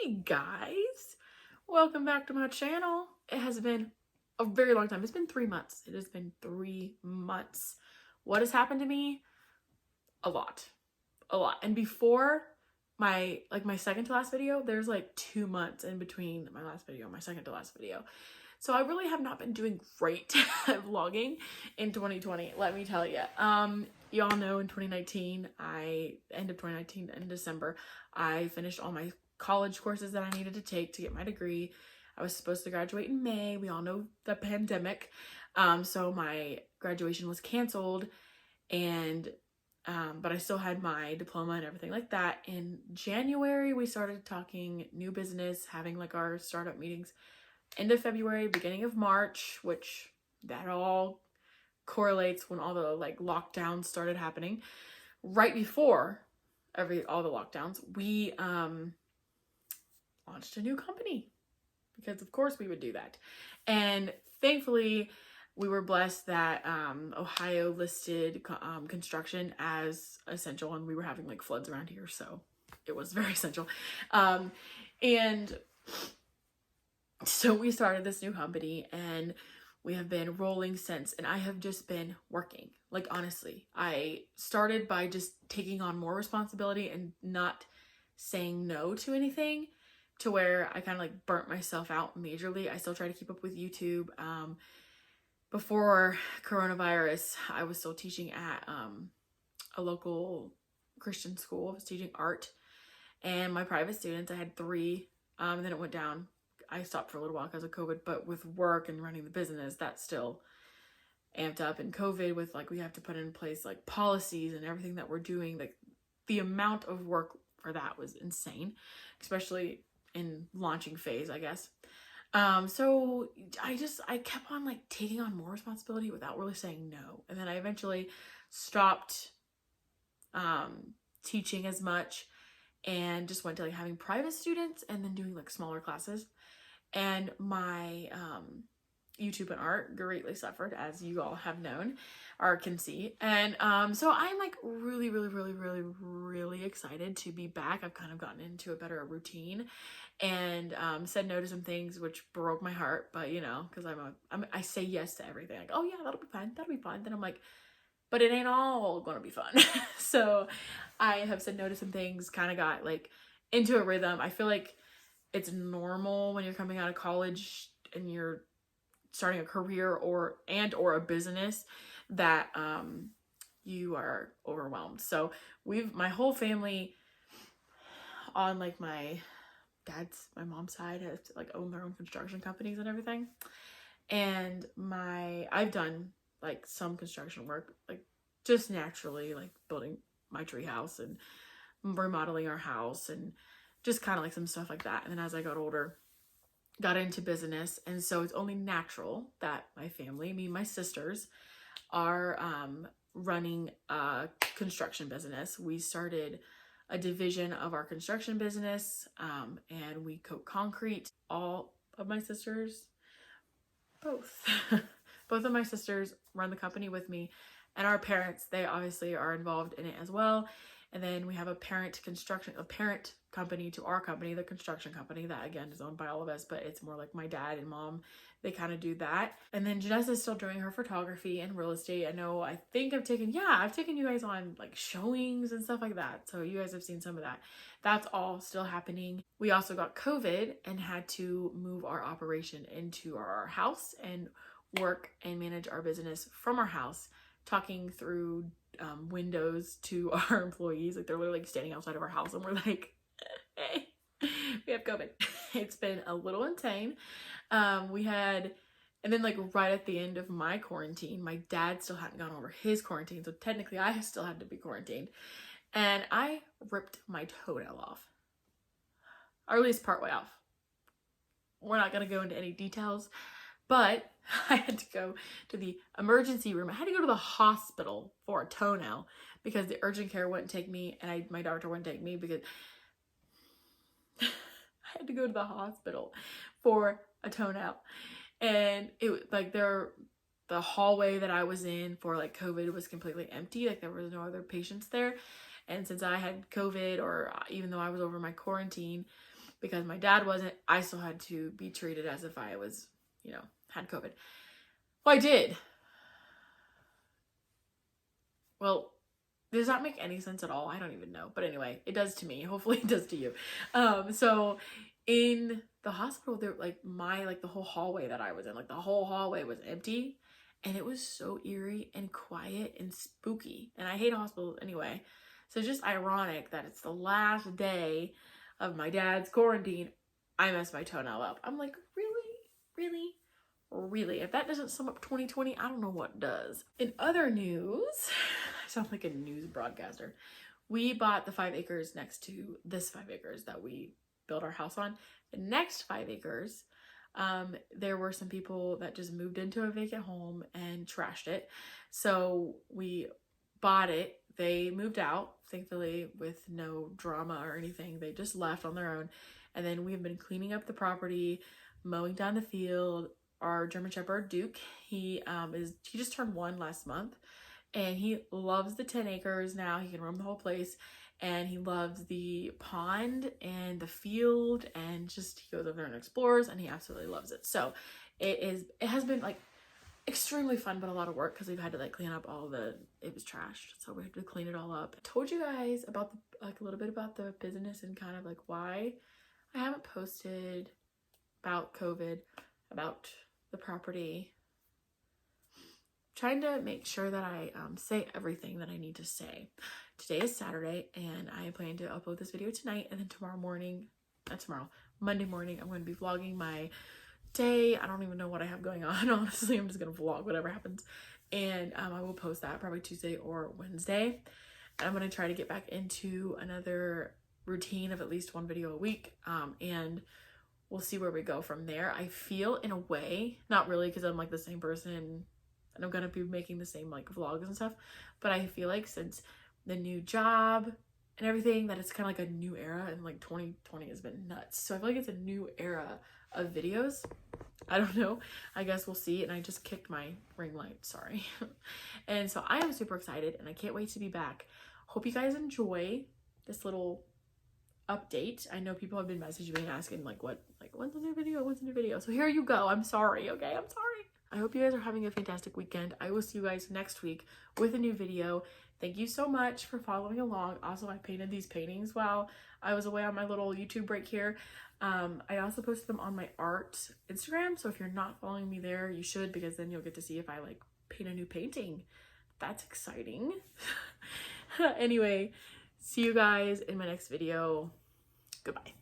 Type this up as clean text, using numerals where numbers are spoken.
Hey guys, welcome back to my channel. It has been a very long time. It's been 3 months. It has been 3 months. What has happened to me? A lot. A lot. And before my second to last video, there's like 2 months in between my last video and my second to last video. So I really have not been doing great at vlogging in 2020, let me tell you. Y'all know in 2019, end of 2019 in December, I finished all my college courses that I needed to take to get my degree. I was supposed to graduate in May. We all know the pandemic. So my graduation was canceled, and but I still had my diploma and everything like that. In January, we started talking new business, having like our startup meetings. End of February, beginning of March, which that all correlates when all the like lockdowns started happening. Right before all the lockdowns, we launched a new company, because of course we would do that. And thankfully we were blessed that Ohio listed construction as essential, and we were having like floods around here, so it was very essential. And so we started this new company, and we have been rolling since, and I have just been working. Like, honestly, I started by just taking on more responsibility and not saying no to anything, to where I kind of like burnt myself out majorly. I still try to keep up with YouTube. Before coronavirus, I was still teaching at a local Christian school. I was teaching art, and my private students, I had 3, and then it went down. I stopped for a little while because of COVID, but with work and running the business, that still amped up. And COVID, with like, we have to put in place like policies and everything that we're doing, like the amount of work for that was insane, especially in launching phase, I guess. So I kept on like taking on more responsibility without really saying no. And then I eventually stopped teaching as much, and just went to like having private students and then doing like smaller classes. And my YouTube and art greatly suffered, as you all have known or can see. And so I'm like really excited to be back. I've kind of gotten into a better routine, and said no to some things which broke my heart, but you know, because I say yes to everything. Like, oh yeah, that'll be fine, then I'm like, but it ain't all gonna be fun. So I have said no to some things, kind of got like into a rhythm. I feel like it's normal when you're coming out of college and you're starting a career or a business, that you are overwhelmed. So my whole family on like my mom's side has like owned their own construction companies and everything. And I've done like some construction work, like just naturally, like building my tree house and remodeling our house and just kind of like some stuff like that. And then as I got older, got into business, and so it's only natural that my family, me and my sisters, are running a construction business. We started a division of our construction business, and we coat concrete. All of my sisters, both both of my sisters run the company with me, and our parents, they obviously are involved in it as well. And then we have a parent company to our company, the construction company, that again is owned by all of us, but it's more like my dad and mom, they kind of do that. And then Janessa is still doing her photography and real estate. I think I've taken you guys on like showings and stuff like that, so you guys have seen some of that. That's all still happening. We also got COVID and had to move our operation into our house and work and manage our business from our house, talking through windows to our employees. Like, they're literally like standing outside of our house, and we're like, hey, we have COVID. It's been a little insane. And then like right at the end of my quarantine, my dad still hadn't gone over his quarantine, so technically I still had to be quarantined, and I ripped my toenail off, or at least partway off. We're not gonna go into any details, but I had to go to the emergency room. I had to go to the hospital for a toenail because the urgent care wouldn't take me, and my doctor wouldn't take me because I had to go to the hospital for a toenail. And it like the hallway that I was in for like COVID was completely empty. Like, there was no other patients there. And since I had COVID, or even though I was over my quarantine, because my dad wasn't, I still had to be treated as if I was, you know, had COVID. Well, I did. Well, does that make any sense at all? I don't even know. But anyway, it does to me. Hopefully it does to you. So in the hospital, there the whole hallway that I was in, like the whole hallway was empty. And it was so eerie and quiet and spooky. And I hate hospitals anyway. So it's just ironic that it's the last day of my dad's quarantine. I messed my toenail up. I'm like, really? Really? Really? If that doesn't sum up 2020, I don't know what does. In other news, I sound like a news broadcaster. We bought the 5 acres next to this 5 acres that we built our house on. The next 5 acres, there were some people that just moved into a vacant home and trashed it. So we bought it. They moved out, thankfully, with no drama or anything. They just left on their own. And then we've been cleaning up the property, mowing down the field. Our German Shepherd, Duke, he just turned 1 last month, and he loves the 10 acres now. He can roam the whole place, and he loves the pond and the field, and just he goes over there and explores, and he absolutely loves it. So it has been like extremely fun, but a lot of work because we've had to like clean up it was trashed, so we have to clean it all up. I told you guys about a little bit about the business and kind of like why I haven't posted about COVID, about the property. Trying to make sure that I say everything that I need to say. Today is Saturday, and I plan to upload this video tonight, and then Monday morning, I'm going to be vlogging my day. I don't even know what I have going on. Honestly, I'm just going to vlog whatever happens, and I will post that probably Tuesday or Wednesday. And I'm going to try to get back into another routine of at least 1 video a week, and we'll see where we go from there. I feel in a way, not really because I'm like the same person and I'm going to be making the same like vlogs and stuff, but I feel like since the new job and everything that it's kind of like a new era, and like 2020 has been nuts. So I feel like it's a new era of videos. I don't know. I guess we'll see. And I just kicked my ring light. Sorry. And so I am super excited and I can't wait to be back. Hope you guys enjoy this little update. I know people have been messaging me and asking when's the new video? So here you go. I'm sorry. Okay, I'm sorry. I hope you guys are having a fantastic weekend. I will see you guys next week with a new video. Thank you so much for following along. Also, I painted these paintings while I was away on my little YouTube break here. I also posted them on my art Instagram. So if you're not following me there, you should, because then you'll get to see if I like paint a new painting. That's exciting. Anyway, see you guys in my next video. Goodbye.